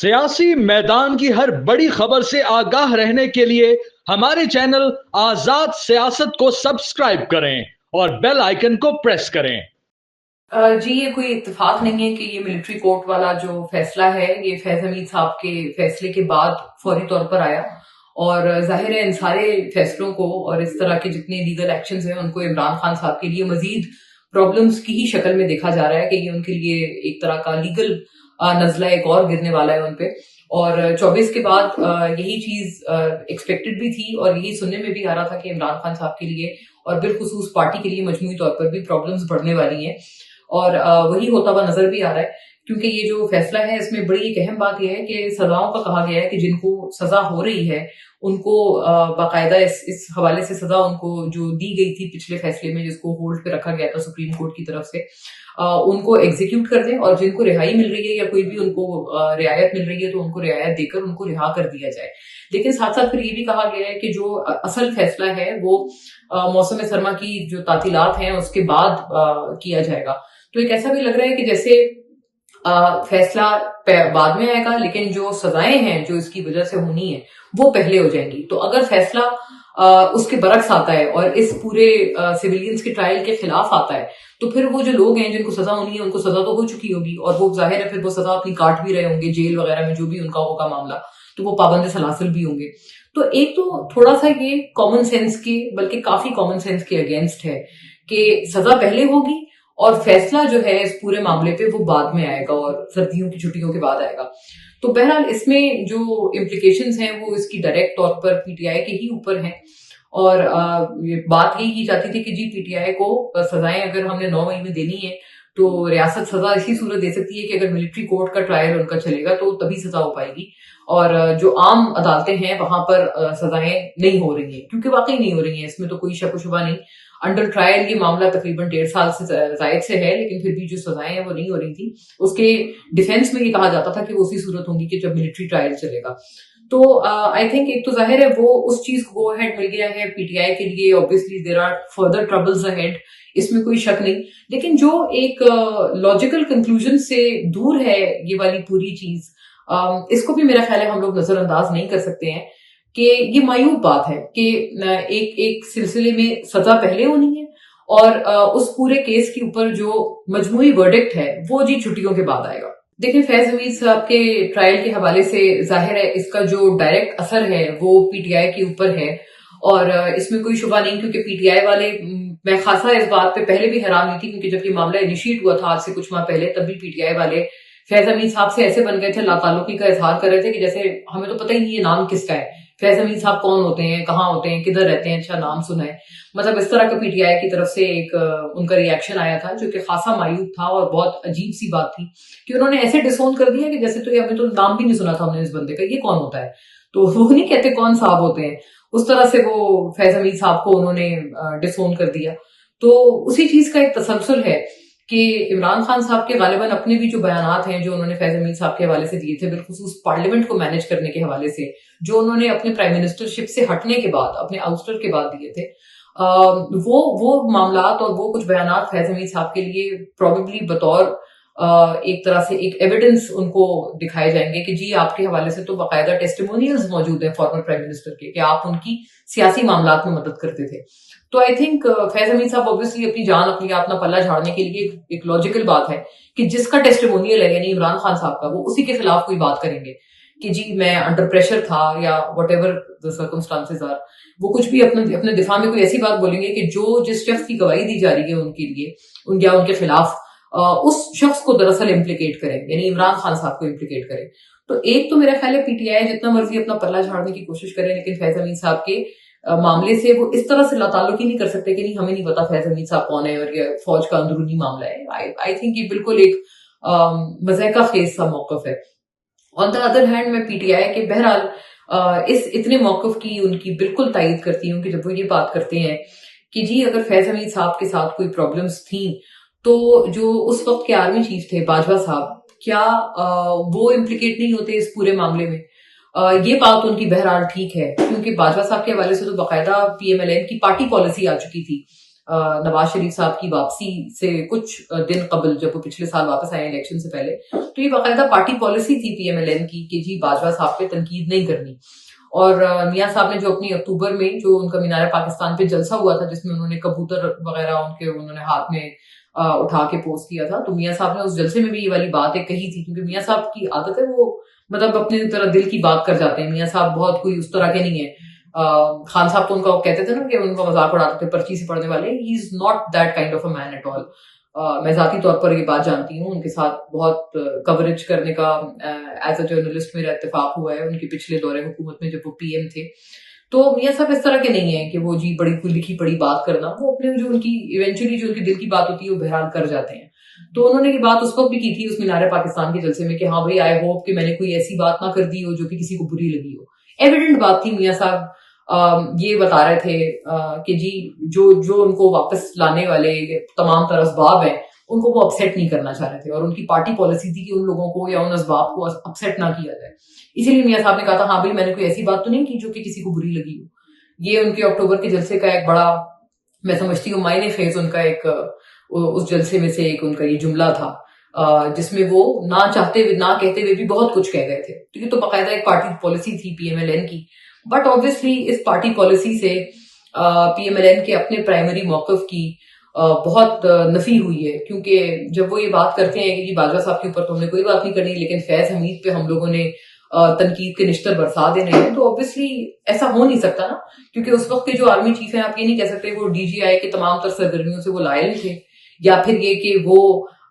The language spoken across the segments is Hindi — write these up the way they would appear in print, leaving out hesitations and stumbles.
सियासी मैदान की हर बड़ी खबर से आगाह रहने के लिए हमारे चैनल आजाद सियासत को सब्सक्राइब करें और बेल आइकन को प्रेस करें। जी ये कोई इत्तेफाक नहीं है कि ये मिलिट्री कोर्ट वाला जो फैसला है ये फैज हमीद साहब के फैसले के बाद फौरी तौर पर आया। और जाहिर है इन सारे फैसलों को और इस तरह के जितने लीगल एक्शंस हैं उनको इमरान खान साहब के लिए मजीद प्रॉब्लम्स की ही शक्ल में देखा जा रहा है कि ये उनके लिए एक तरह का लीगल नजला एक और गिरने वाला है उनपे। और 24 के बाद यही चीज एक्सपेक्टेड भी थी और यही सुनने में भी आ रहा था कि इमरान खान साहब के लिए और बिलखुसूस पार्टी के लिए मजमूई तौर पर भी प्रॉब्लम्स बढ़ने वाली हैं। और वही होता हुआ नजर भी आ रहा है क्योंकि ये जो फैसला है इसमें बड़ी एक अहम बात यह है कि सजाओं का कहा गया है कि जिनको सजा हो रही है उनको बाकायदा इस हवाले से सजा उनको जो दी गई थी पिछले फैसले में जिसको होल्ड पे रखा गया था सुप्रीम कोर्ट की तरफ से उनको एग्जीक्यूट कर दें और जिनको रिहाई मिल रही है या कोई भी उनको रियायत मिल रही है तो उनको रियायत देकर उनको रिहा कर दिया जाए। लेकिन साथ साथ फिर ये भी कहा गया है कि जो असल फैसला है वो मौसम सरमा की जो तातीलात हैं उसके बाद किया जाएगा। तो एक ऐसा भी लग रहा है कि जैसे फैसला बाद में आएगा लेकिन जो सजाएं हैं जो इसकी वजह से होनी है वो पहले हो जाएंगी। तो अगर फैसला उसके बरक्स आता है और इस पूरे सिविलियंस के ट्रायल के खिलाफ आता है तो फिर वो जो लोग हैं जिनको सजा होनी है उनको सजा तो हो चुकी होगी और वो जाहिर है फिर वो सजा अपनी काट भी रहे होंगे जेल वगैरह में जो भी उनका होगा मामला तो वो पाबंद सलासिल भी होंगे। तो एक तो थोड़ा सा ये कॉमन सेंस के बल्कि काफी कॉमन सेंस के अगेंस्ट है कि सजा पहले होगी और फैसला जो है इस पूरे मामले पे वो बाद में आएगा और सर्दियों की छुट्टियों के बाद आएगा। तो बहरहाल इसमें जो इम्प्लीकेशंस हैं वो इसकी डायरेक्ट तौर पर पीटीआई के ही ऊपर हैं। और ये बात यही की जाती थी कि जी पीटीआई को सजाएं अगर हमने 9 मई में देनी है तो रियासत सजा इसी सूरत दे सकती है कि अगर मिलिट्री कोर्ट का ट्रायल उनका चलेगा तो तभी सजा हो पाएगी। और जो आम अदालतें हैं वहां पर सजाएं नहीं हो रही हैं क्योंकि वाकई नहीं हो रही हैं, इसमें तो कोई शक शुबा नहीं। अंडर ट्रायल ये मामला तकरीबन 1.5 साल से जायद से है लेकिन फिर भी जो सजाएं हैं वो नहीं हो रही थी। उसके डिफेंस में ये कहा जाता था कि वो उसी सूरत होंगी कि जब मिलिट्री ट्रायल चलेगा। तो आई थिंक एक तो जाहिर है वो उस चीज को गो अहेड मिल गया है पीटीआई के लिए। Obviously there are further troubles ahead, इसमें कोई शक नहीं। लेकिन जो एक लॉजिकल कंक्लूजन से दूर है ये वाली पूरी चीज, इसको भी मेरा ख्याल है हम लोग नजरअंदाज नहीं कर सकते हैं कि ये मायूब बात है कि एक एक सिलसिले में सजा पहले होनी है और उस पूरे केस के ऊपर जो मजमूई वर्डिक्ट है वो जी छुट्टियों के बाद आएगा। देखिए फैज हमीद साहब के ट्रायल के हवाले से जाहिर है इसका जो डायरेक्ट असर है वो पीटीआई के ऊपर है और इसमें कोई शुबा नहीं क्योंकि पीटीआई वाले मैं खासा इस बात पे पहले भी हैरान हुई थी क्योंकि जब ये मामला इनिशिएट हुआ था आज से कुछ माह पहले तब भी पीटीआई वाले फैज हमीद साहब से ऐसे बन गए थे लाताल्लुकी का इजहार कर रहे थे कि जैसे हमें तो पता ही नहीं ये नाम किसका है, फैज हमीद साहब कौन होते हैं, कहाँ होते हैं, किधर रहते हैं, अच्छा नाम सुना है। मतलब इस तरह का पीटीआई की तरफ से एक उनका रिएक्शन आया था जो कि खासा मायूब था और बहुत अजीब सी बात थी कि उन्होंने ऐसे डिसोन कर दिया कि जैसे तो ये हमें तो नाम भी नहीं सुना था हमने इस बंदे का, ये कौन होता है। तो वो नहीं कहते कौन साहब होते हैं, उस तरह से वो फैज हमीद साहब को उन्होंने डिसोन कर दिया। तो उसी चीज का एक तसलसल है कि इमरान खान साहब के गालिबन अपने भी जो बयानात हैं जो उन्होंने फैज हमीद साहब के हवाले से दिए थे बिलखुसूस पार्लियामेंट को मैनेज करने के हवाले से जो उन्होंने अपने प्राइम मिनिस्टरशिप से हटने के बाद अपने आउस्टर के बाद दिए थे, वो मामलात और वो कुछ बयानात फैज हमीद साहब के लिए प्रोबेबली बतौर एक तरह से एक एविडेंस उनको दिखाए जाएंगे कि जी आपके हवाले से तो बाकायदा टेस्टिमोनियल्स मौजूद हैं फॉर्मर प्राइम मिनिस्टर के कि आप उनकी सियासी मामलात में मदद करते थे। तो आई थिंक फैज हमीद साहब ऑब्वियसली अपनी जान अपना पल्ला झाड़ने के लिए एक लॉजिकल बात है कि जिसका टेस्टिमोनियल है यानी इमरान खान साहब का वो उसी के खिलाफ कोई बात करेंगे कि जी मैं अंडर प्रेशर था या whatever the circumstances are. वो कुछ भी अपने दिफा में कोई ऐसी बात बोलेंगे कि जो जिस शख्स की गवाही दी जा रही है उनके लिए उनके खिलाफ उस शख्स को दरअसल इम्प्लीकेट करें यानी इमरान खान साहब को इम्प्लीकेट करें। तो एक तो मेरा ख्याल है पीटीआई जितना मर्जी अपना पल्ला झाड़ने की कोशिश करे लेकिन फैज हमीद साहब के मामले से वो इस तरह से लाताल्लुकी नहीं कर सकते कि नहीं हमें नहीं पता फैज हमीद साहब कौन है और ये फौज का अंदरूनी मामला है। आई थिंक ये बिल्कुल एक मज़ाका खेज सा मौकफ है। ऑन द अदर हैंड मैं पीटीआई के बहरहाल इस इतने मौकफ की उनकी बिल्कुल तायद करती हूँ कि जब वो ये बात करते हैं कि जी अगर फैज हमीद साहब के साथ कोई प्रॉब्लम्स थी तो जो उस वक्त के आर्मी चीफ थे बाजवा साहब क्या वो इम्प्लीकेट नहीं होते इस पूरे मामले में। ये बात उनकी बहरहाल ठीक है क्योंकि बाजवा साहब के हवाले से तो बाकायदा पीएमएलएन की पार्टी पॉलिसी आ चुकी थी नवाज शरीफ साहब की वापसी से कुछ दिन कबल, जब वो पिछले साल वापस आए इलेक्शन से पहले, तो ये बाकायदा पार्टी पॉलिसी थी PMLN की कि जी बाजवा साहब पे तनकीद नहीं करनी। और मियां साहब ने जो अपनी अक्टूबर में जो उनका मीनार पाकिस्तान पे जलसा हुआ था, जिसमें उन्होंने कबूतर वगैरह उन्होंने हाथ में उठा के पोस्ट किया था, तो मियां साहब ने उस जलसे में भी ये वाली बात एक कही थी, क्योंकि मियां साहब की आदत है, वो मतलब अपनी तरह दिल की बात कर जाते हैं। मियां साहब बहुत कोई उस तरह के नहीं है। खान साहब तो उनका कहते थे ना कि उनका मजाक उड़ाते थे, पर्ची से पढ़ने वाले। He is not that kind of a man at all. मैं जाती तौर पर ये बात जानती हूँ, उनके साथ बहुत कवरेज करने का एज अ जर्नलिस्ट मेरा इत्तेफाक हुआ है उनके पिछले दौरे हुकूमत में, जब वो PM थे। तो मियां साहब इस तरह के नहीं है कि वो जी बड़ी लिखी पड़ी बात करना, वो अपने जो उनकी इवेंचुअली जो उनकी दिल की बात होती है वो बहरहाल कर जाते हैं। तो उन्होंने ये बात उस वक्त भी की थी उस मीनार पाकिस्तान के जलसे में कि हाँ भाई, आई होप कि मैंने कोई ऐसी बात ना कर दी हो जो कि किसी को बुरी लगी हो। एविडेंट बात थी। मियां साहब ये बता रहे थे कि जी जो उनको वापस लाने वाले तमाम तरह असबाब हैं, उनको वो अपसेट नहीं करना चाह रहे थे, और उनकी पार्टी पॉलिसी थी कि उन लोगों को या उन असबाब को अपसेट ना किया जाए। इसीलिए मियां साहब ने कहा था हाँ भाई, मैंने कोई ऐसी बात तो नहीं की जो कि किसी को बुरी लगी हो। ये उनके अक्टूबर के जलसे का एक बड़ा, मैं समझती हूँ, मायने फेज उनका एक उस जलसे में से एक उनका ये जुमला था, जिसमें वो ना चाहते हुए, ना कहते हुए भी बहुत कुछ कह गए थे। तो ये तो बाकायदा एक पार्टी पॉलिसी थी PMLN की। बट ऑब्वियसली इस पार्टी पॉलिसी से PMLN के अपने प्राइमरी मौकफ की बहुत नफी हुई है, क्योंकि जब वो ये बात करते हैं कि बाजवा साहब के ऊपर तो हमने कोई बात नहीं करनी, लेकिन फैज हमीद पे हम लोगों ने तनकीद के निश्तर बरसा देने हैं, तो ऑब्वियसली ऐसा हो नहीं सकता ना, क्योंकि उस वक्त के जो आर्मी चीफ हैं, आप ये नहीं कह सकते वो DGI के तमाम तर सरगर्मियों से वो लायल थे, या फिर ये कि वो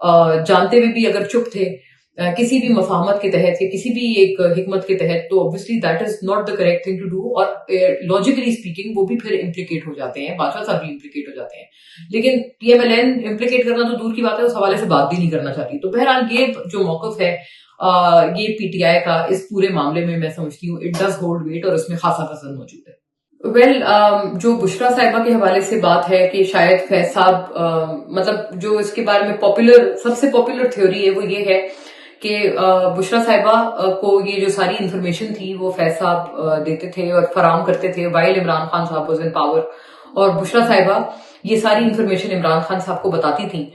जानते हुए भी अगर चुप थे किसी भी मफाहमत के तहत या किसी भी एक हिकमत के तहत, तो obviously that is not the correct thing to do. और लॉजिकली स्पीकिंग वो भी फिर इम्प्लीकेट हो जाते हैं, बाजवा साहब भी इम्प्लीकेट हो जाते हैं। लेकिन PMLN इम्प्लीकेट करना तो दूर की बात है, उस हवाले से बात भी नहीं करना चाहती। तो बहरहाल ये जो मौकफ है ये PTI का इस पूरे मामले में, मैं समझती हूँ इट डज होल्ड वेट, और इसमें खासा वजन मौजूद है। जो बुशरा साहिबा के हवाले से बात है कि शायद फैज साहब, मतलब जो इसके बारे में सबसे पॉपुलर थ्योरी है वो ये है कि बुशरा साहिबा को ये जो सारी इंफॉर्मेशन थी वो फैज साहब देते थे और फराम करते थे वाइल इमरान खान साहब वाज इन पावर, और बुशरा साहिबा ये सारी इंफॉर्मेशन इमरान खान साहब को बताती थी,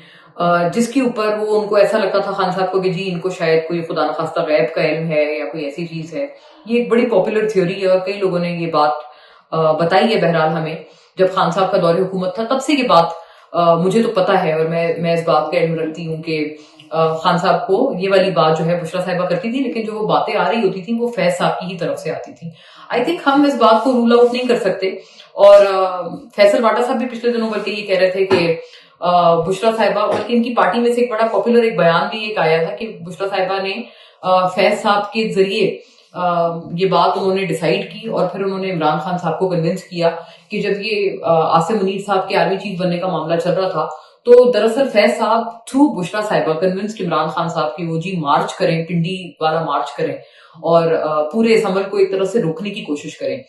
जिसके ऊपर वो उनको ऐसा लगता था खान साहब को कि जी इनको शायद कोई खुदा न खास्ता गैब का इल्म है या कोई ऐसी चीज है। ये एक बड़ी पॉपुलर थ्योरी है और कई लोगों ने ये बात बताई है। बहरहाल हमें जब खान साहब का दौरे हुकूमत था तब से ये बात मुझे तो पता है, और मैं इस बात का इल्म रखती हूँ कि खान साहब को ये वाली बात जो है बुशरा साहिबा करती थी, लेकिन जो वो बातें आ रही होती थी वो फैज साहब की ही तरफ से आती थी। आई थिंक हम इस बात को रूल आउट नहीं कर सकते। और फैसल वाटा साहब भी पिछले दिनों बल्कि ये कह रहे थे कि बुशरा साहिबा, बल्कि इनकी पार्टी में से एक बड़ा पॉपुलर एक बयान भी एक आया था कि बुशरा साहिबा ने फैज साहब के जरिए ये बात उन्होंने डिसाइड की, और फिर उन्होंने इमरान खान साहब को कन्विंस किया कि जब ये आसिम मुनीर साहब के आर्मी चीफ बनने का मामला चल रहा था, तो दरअसल फैज साहब थ्रू बुशरा साहिबा कन्विंस्ड इमरान खान साहब की वो जी मार्च करें, पिंडी वाला मार्च करें, और पूरे इस अमल को एक तरह से रोकने की कोशिश करें।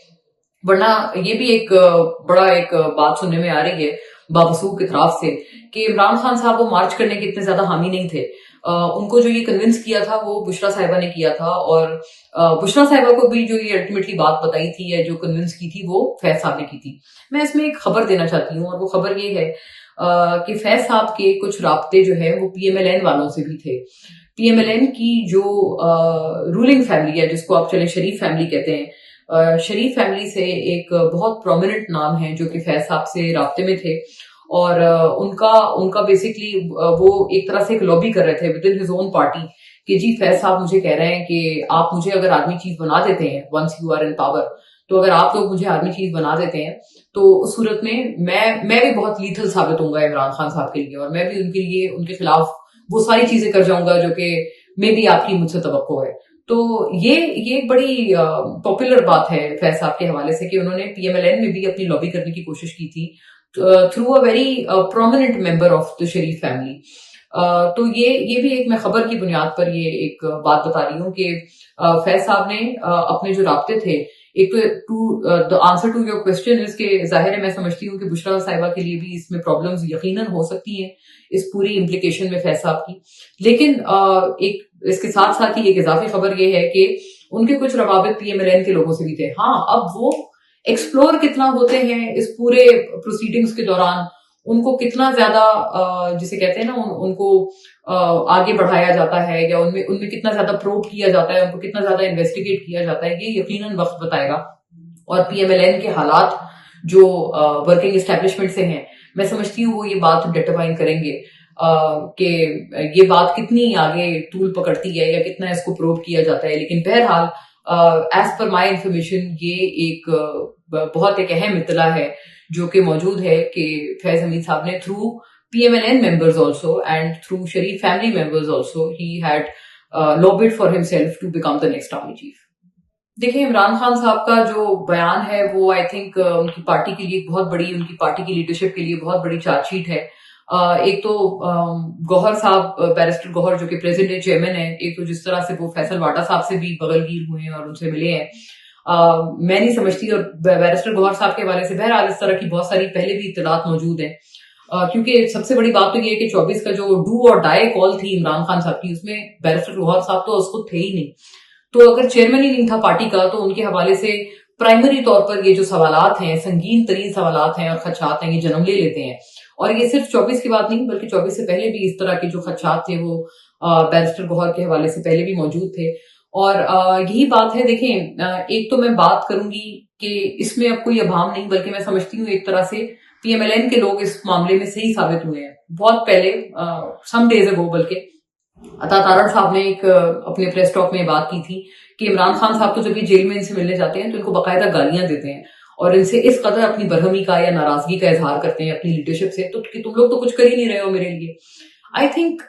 वरना ये भी एक बड़ा एक बात सुनने में आ रही है बावसूख की तरफ से कि इमरान खान साहब वो मार्च करने के इतने ज्यादा हामी नहीं थे। उनको जो ये कन्विंस किया था वो बुशरा साहिबा ने किया था, और बुशरा साहिबा को भी जो ये अल्टीमेटली बात बताई थी या जो कन्विंस की थी वो फैज साहब ने की थी। मैं इसमें एक खबर देना चाहती हूँ, और वो खबर ये है कि फैज साहब के कुछ राब्ते जो है वो PMLN वालों से भी थे। PMLN की जो रूलिंग फैमिली है, जिसको आप चले शरीफ फैमिली कहते हैं, शरीफ फैमिली से एक बहुत प्रोमिनेंट नाम है जो कि फैज साहब से राब्ते में थे, और उनका बेसिकली वो एक तरह से एक लॉबी कर रहे थे with in his own party कि जी फैज साहब मुझे कह रहे हैं कि आप मुझे अगर आर्मी चीफ बना देते हैं, once you are in power, तो अगर आप लोग मुझे आर्मी चीफ बना देते हैं तो उस सूरत में मैं भी बहुत लीथल साबित होऊंगा इमरान खान साहब के लिए, और मैं भी उनके लिए उनके खिलाफ वो सारी चीजें कर जाऊंगा जो कि मे बी आपकी मुझसे तवक्को है। तो ये एक बड़ी पॉपुलर बात है फैज साहब के हवाले से कि उन्होंने PMLN में भी अपनी लॉबी करने की कोशिश की थी through a very prominent member of the Sharif family. तो ये भी एक मैं खबर की बुनियाद पर ये एक बात बता रही हूँ कि फैज साहब ने अपने जो राब्ते थे, एक तो the answer to your question is के जाहिर है मैं समझती हूँ कि बुशरा साहिबा के लिए भी इसमें प्रॉब्लम्स यकीनन हो सकती हैं इस पूरी इम्प्लीकेशन में फैज साहब की, लेकिन एक इसके साथ साथ ही एक इजाफी खबर ये है कि उनके कुछ रवाबित PMLN के लोगों से भी थे। हाँ, अब वो एक्सप्लोर कितना होते हैं इस पूरे प्रोसीडिंग्स के दौरान उनको कितना ज्यादा जिसे कहते हैं ना उनको आगे बढ़ाया जाता है या उनमें उनमें कितना ज्यादा प्रोब किया जाता है, उनको कितना ज्यादा इन्वेस्टिगेट किया जाता है, ये यकीनन वक्त बताएगा। और पीएमएलएन के हालात जो वर्किंग एस्टेब्लिशमेंट से हैं, मैं समझती हूँ वो ये बात डिटरमाइन करेंगे कि ये बात कितनी आगे तूल पकड़ती है या कितना इसको प्रोब किया जाता है। लेकिन बहरहाल एज पर माई इंफॉर्मेशन ये एक बहुत एक अहम इत्तला है जो कि मौजूद है कि फैज हमीद साहब ने through PMLN members also and through Sharif family members also he had lobbied for himself to become the next army chief। देखिए, इमरान खान साहब का जो बयान है वो आई थिंक उनकी पार्टी के लिए बहुत बड़ी, उनकी पार्टी की लीडरशिप के लिए बहुत बड़ी चार्जशीट है। एक तो गौहर साहब, बैरिस्टर गौहर जो कि प्रेसिडेंट चेयरमैन है, एक तो जिस तरह से वो फैसल वाटा साहब से भी बगलगीर हुए हैं और उनसे मिले हैं, मैं नहीं समझती। और बैरिस्टर गौहर साहब के हवाले से बहरहाल इस तरह की बहुत सारी पहले भी इत्तलात मौजूद है, क्योंकि सबसे बड़ी बात तो ये है कि 24 का जो डू और डाई कॉल थी इमरान खान साहब की, उसमें बैरिस्टर गौहर साहब तो उसको थे ही नहीं। तो अगर चेयरमैन ही नहीं था पार्टी का, तो उनके हवाले से प्राइमरी तौर पर ये जो सवालात हैं, संगीन तरीन सवालात हैं और खदशात हैं, ये जन्म ले लेते हैं। और ये सिर्फ 24 की बात नहीं, बल्कि 24 से पहले भी इस तरह के जो खदशात थे वो बैरिस्टर गौहर के हवाले से पहले भी मौजूद थे। और यही बात है। देखें, एक तो मैं बात करूंगी कि इसमें अब कोई अभाम नहीं, बल्कि मैं समझती हूँ एक तरह से पीएमएलएन के लोग इस मामले में सही साबित हुए हैं। बहुत पहले सम डेज अगो बल्कि अता तारड़ साहब ने एक अपने प्रेस टॉक में बात की थी कि इमरान खान साहब तो जब ये जेल में इनसे मिलने जाते हैं तो इनको बाकायदा गालियां देते हैं और इनसे इस कदर अपनी बरहमी का या नाराजगी का इजहार करते हैं अपनी लीडरशिप से, तो कि तुम लोग तो कुछ कर ही नहीं रहे हो मेरे लिए। आई थिंक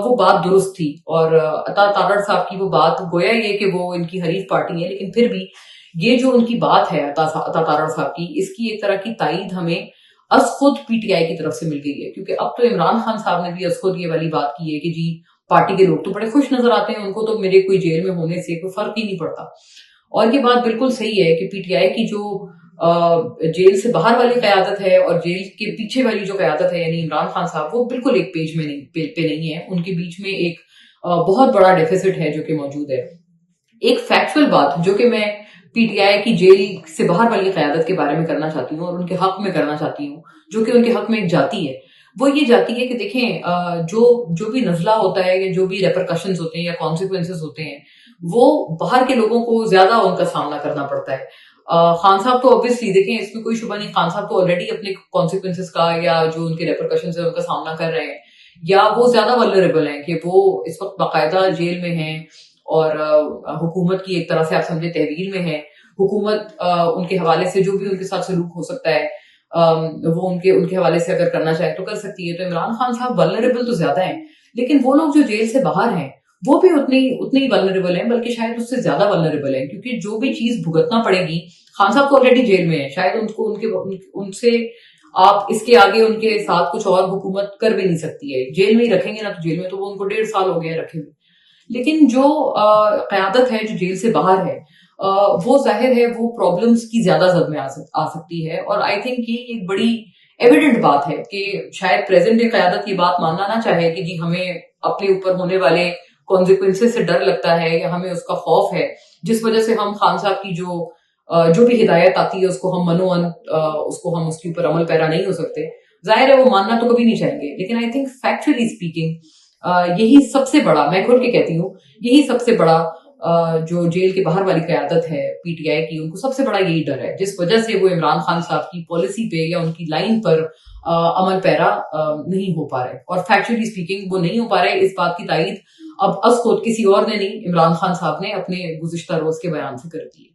वो बात दुरुस्त थी। और अता तारड़ साहब की वो बात, गोया ये कि वो इनकी हरीफ पार्टी है, लेकिन फिर भी ये जो उनकी बात है अता तारड़ साहब की, इसकी एक तरह की तायीद हमें अस खुद पीटीआई की तरफ से मिल गई है। क्योंकि अब तो इमरान खान साहब ने भी अस खुद ये वाली बात की है कि जी पार्टी के लोग तो बड़े खुश नजर आते हैं, उनको तो मेरे कोई जेल में होने से कोई फर्क ही नहीं पड़ता। और ये बात बिल्कुल सही है कि पीटीआई की जो जेल से बाहर वाली कयादत है और जेल के पीछे वाली जो कयादत है यानी इमरान खान साहब, वो बिल्कुल एक पेज में नहीं पे नहीं है। उनके बीच में एक बहुत बड़ा डेफिसिट है जो कि मौजूद है। एक फैक्चुअल बात जो कि मैं पीटीआई की जेल से बाहर वाली कयादत के बारे में करना चाहती हूँ और उनके हक में करना चाहती हूँ, जो कि उनके हक में एक जाती है, वो ये जाती है कि देखें, जो भी नजला होता है या जो भी रेपरकशंस होते हैं या कॉन्सिक्वेंसेस होते हैं, वो बाहर के लोगों को ज्यादा उनका सामना करना पड़ता है। खान साहब तो ऑब्वियसली देखें, इसमें कोई शुबा नहीं, खान साहब तो ऑलरेडी अपने कॉन्सिक्वेंसेस का या जो उनके रेपरकशंस है उनका सामना कर रहे हैं, या वो ज्यादा वल्नरेबल हैं कि वो इस वक्त बाकायदा जेल में हैं और हुकूमत की एक तरह से आप समझे तहवील में है। हुकूमत उनके हवाले से जो भी उनके साथ सलूक हो सकता है वो उनके हवाले से अगर करना चाहे तो कर सकती है। तो इमरान खान साहब वल्नरेबल तो ज्यादा हैं, लेकिन वो लोग जो जेल से बाहर हैं वो भी उतने ही वल्नरेबल हैं, बल्कि शायद उससे ज्यादा वल्नरेबल हैं, क्योंकि जो भी चीज भुगतना पड़ेगी, खान साहब तो ऑलरेडी जेल में है, शायद उनसे आप इसके आगे उनके साथ कुछ और हुकूमत कर भी नहीं सकती है। जेल में ही रखेंगे ना, तो जेल में तो वो उनको 1.5 साल हो गए रखे हुए। लेकिन जो कयादत है जो जेल से बाहर है, वो जाहिर है वो प्रॉब्लम्स की ज्यादा जद में आ सकती है। और आई थिंक ये एक बड़ी एविडेंट बात है कि शायद प्रेजेंट डे कयादत ये बात मानना ना चाहे कि जी हमें अपने ऊपर होने वाले कॉन्सिक्वेंसेस से डर लगता है या हमें उसका खौफ है, जिस वजह से हम खान साहब की जो भी हिदायत आती है उसको हम हम उसके ऊपर अमल पैरा नहीं हो सकते। जाहिर है वो मानना तो कभी नहीं चाहेंगे, लेकिन आई थिंक फैक्चुअली स्पीकिंग यही सबसे बड़ा, मैं खुल के कहती हूँ, यही सबसे बड़ा जो जेल के बाहर वाली कयादत है पीटीआई की, उनको सबसे बड़ा यही डर है, जिस वजह से वो इमरान खान साहब की पॉलिसी पे या उनकी लाइन पर अमल पैरा नहीं हो पा रहे। और फैक्चुअली स्पीकिंग वो नहीं हो पा रहे, इस बात की तायीद अब खुद किसी और ने नहीं, इमरान खान साहब ने अपने गुज़िश्ता रोज के बयान से कर दी है।